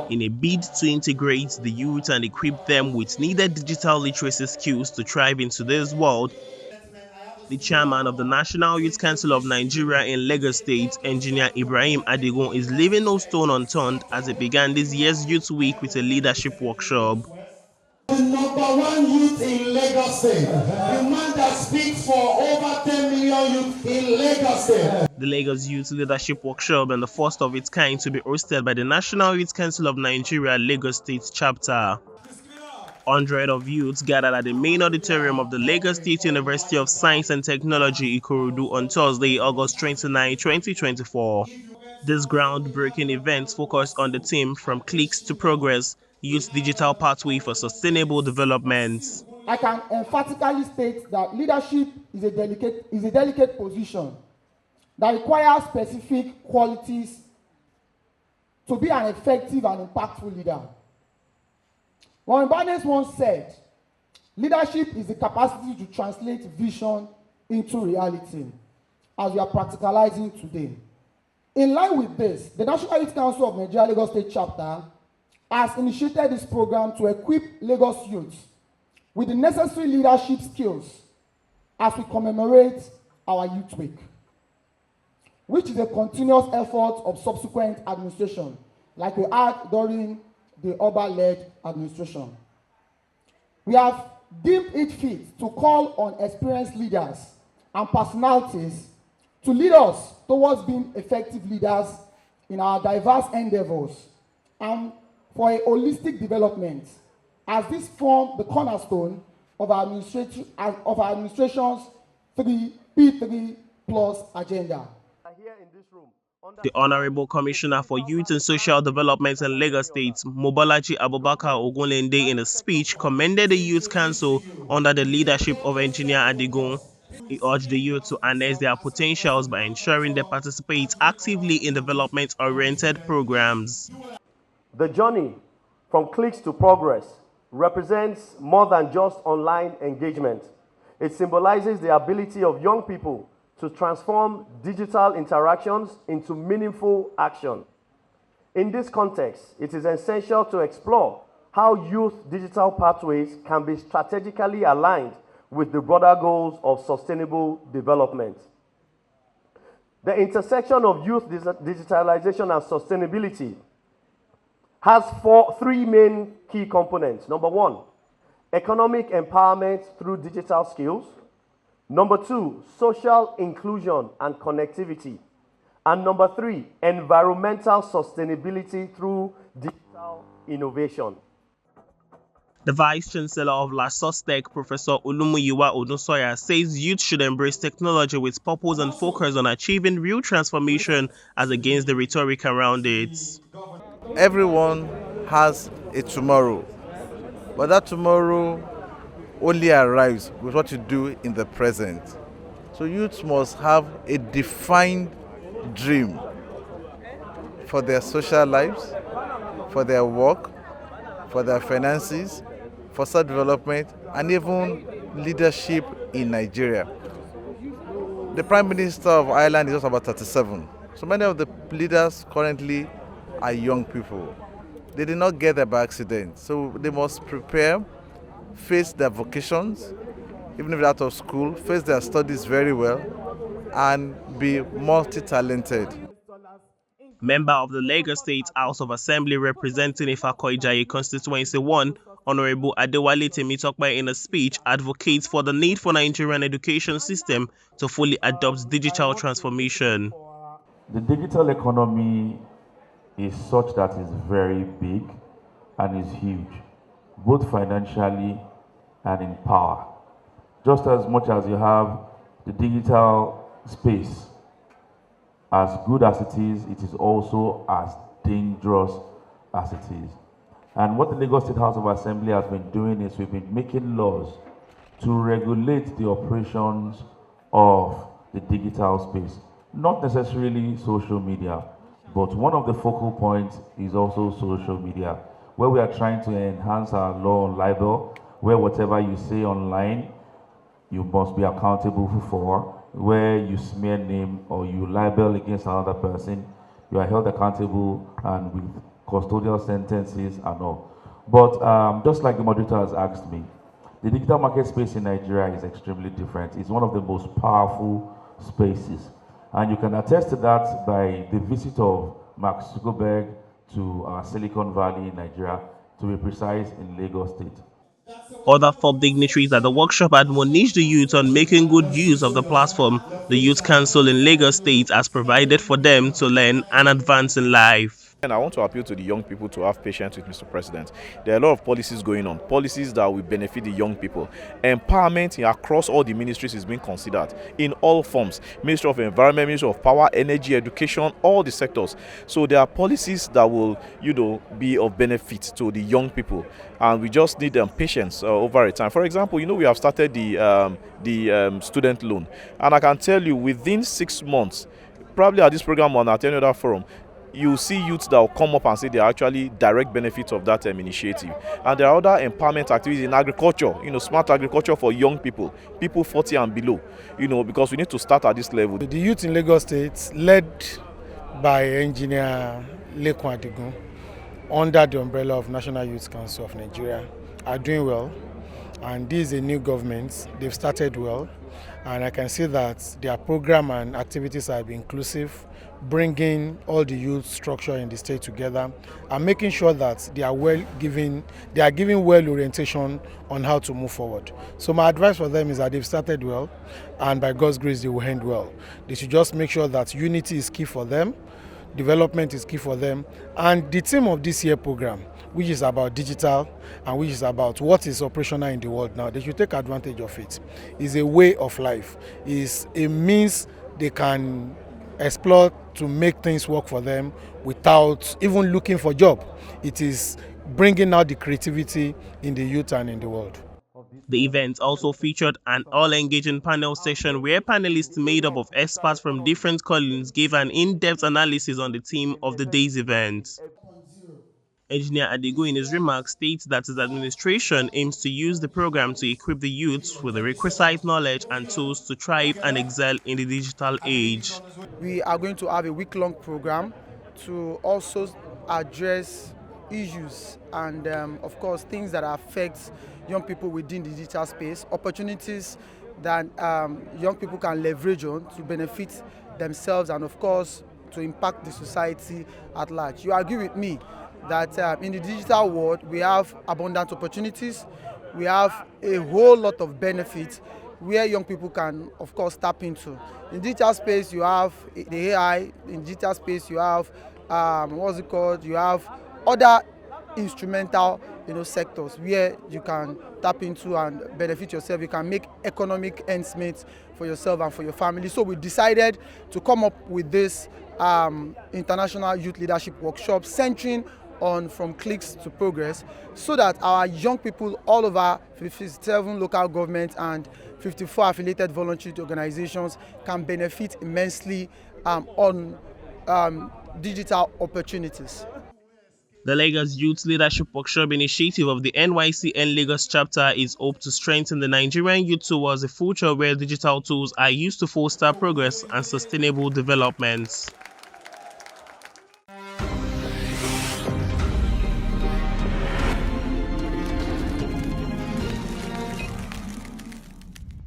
in a bid to integrate the youth and equip them with needed digital literacy skills to thrive in today's world. The chairman of the National Youth Council of Nigeria in Lagos State, Engineer Ibrahim Adigun, is leaving no stone unturned as he began this year's Youth Week with a leadership workshop. The #1 youth in Lagos State, the man that speaks for over 10 million youth in Lagos State. The Lagos Youth Leadership Workshop, and the first of its kind to be hosted by the National Youth Council of Nigeria Lagos State chapter. Hundreds of youths gathered at the main auditorium of the Lagos State University of Science and Technology, Ikorodu, on Thursday, August 29, 2024. This groundbreaking event focused on the theme From Clicks to Progress, Youth Digital Pathway for Sustainable Development. I can emphatically state that leadership is a delicate position that requires specific qualities to be an effective and impactful leader. Warren Barnes once said, leadership is the capacity to translate vision into reality, as we are practicalizing today. In line with this, the National Youth Council of Nigeria Lagos State Chapter has initiated this program to equip Lagos youths with the necessary leadership skills as we commemorate our Youth Week, which is a continuous effort of subsequent administration, like we had during the Oba-led administration. We have deemed it fit to call on experienced leaders and personalities to lead us towards being effective leaders in our diverse endeavors and for a holistic development, as this form the cornerstone of our administration's P3 plus agenda. The Honorable Commissioner for Youth and Social Development in Lagos State, Mobolaji Abubakar Ogunlende, in a speech commended the Youth Council under the leadership of Engineer Adigun. He urged the youth to harness their potentials by ensuring they participate actively in development-oriented programs. The journey from clicks to progress represents more than just online engagement. It symbolizes the ability of young people to transform digital interactions into meaningful action. In this context, it is essential to explore how youth digital pathways can be strategically aligned with the broader goals of sustainable development. The intersection of youth digitalization and sustainability has three main key components. Number one, economic empowerment through digital skills. Number two, social inclusion and connectivity. And number three, environmental sustainability through digital innovation. The Vice Chancellor of LASOSTEC, Professor Olumuyiwa Odusoya, says youth should embrace technology with purpose and focus on achieving real transformation as against the rhetoric around it. Everyone has a tomorrow, but that tomorrow only arrives with what you do in the present. So youth must have a defined dream for their social lives, for their work, for their finances, for self-development, and even leadership in Nigeria. The Prime Minister of Ireland is just about 37. So many of the leaders currently are young people. They did not get there by accident. So they must prepare, face their vocations, even if they're out of school, face their studies very well, and be multi-talented. Member of the Lagos State House of Assembly representing Ifako-Ijaye Constituency 1, Honorable Adewale Temitokpe, in a speech, advocates for the need for Nigerian education system to fully adopt digital transformation. The digital economy is such that it's very big and is huge, both financially and in power. Just as much as you have the digital space, as good as it is also as dangerous as it is. And what the Lagos State House of Assembly has been doing is we've been making laws to regulate the operations of the digital space, not necessarily social media, but one of the focal points is also social media, where we are trying to enhance our law on libel, where whatever you say online, you must be accountable for. Where you smear name or you libel against another person, you are held accountable and with custodial sentences and all. But just like the moderator has asked me, the digital market space in Nigeria is extremely different. It's one of the most powerful spaces. And you can attest to that by the visit of Mark Zuckerberg to Silicon Valley, Nigeria, to be precise, in Lagos State. Other top dignitaries at the workshop admonished the youth on making good use of the platform the Youth Council in Lagos State has provided for them to learn and advance in life. And I want to appeal to the young people to have patience with Mr. President. There are a lot of policies going on, policies that will benefit the young people. Empowerment across all the ministries is being considered in all forms. Ministry of Environment, Ministry of Power, Energy, Education, all the sectors. So there are policies that will, be of benefit to the young people. And we just need patience over a time. For example, we have started the student loan. And I can tell you within 6 months, probably at this program or at any other forum, you see youths that will come up and say they are actually direct benefits of that initiative. And there are other empowerment activities in agriculture, smart agriculture for young people 40 and below, because we need to start at this level. The youth in Lagos State, led by Engineer Lekun Adigun, under the umbrella of National Youth Council of Nigeria, are doing well. And this is a new government. They've started well. And I can see that their program and activities are inclusive, bringing all the youth structure in the state together and making sure that they are giving well orientation on how to move forward. So my advice for them is that they've started well, and by God's grace they will end well. They should just make sure that unity is key for them, development is key for them, and the theme of this year program, which is about digital and which is about what is operational in the world now, they should take advantage of it. It's a way of life. It's a means they can explore to make things work for them without even looking for a job. It is bringing out the creativity in the youth and in the world. The event also featured an all-engaging panel session where panelists made up of experts from different callings gave an in-depth analysis on the theme of the day's event. Engineer Adigo in his remarks states that his administration aims to use the program to equip the youths with the requisite knowledge and tools to thrive and excel in the digital age. We are going to have a week-long program to also address issues and, of course, things that affect young people within the digital space, opportunities that young people can leverage on to benefit themselves and, of course, to impact the society at large. You agree with me that in the digital world, we have abundant opportunities, we have a whole lot of benefits where young people can, of course, tap into. In digital space, you have the AI. In digital space, you have, you have other instrumental, sectors where you can tap into and benefit yourself. You can make economic ends meet for yourself and for your family. So we decided to come up with this International Youth Leadership Workshop centering on From Clicks to Progress, so that our young people all over 57 local governments and 54 affiliated voluntary organizations can benefit immensely on digital opportunities. The Lagos Youth Leadership Workshop initiative of the NYCN Lagos chapter is hoped to strengthen the Nigerian youth towards a future where digital tools are used to foster progress and sustainable development.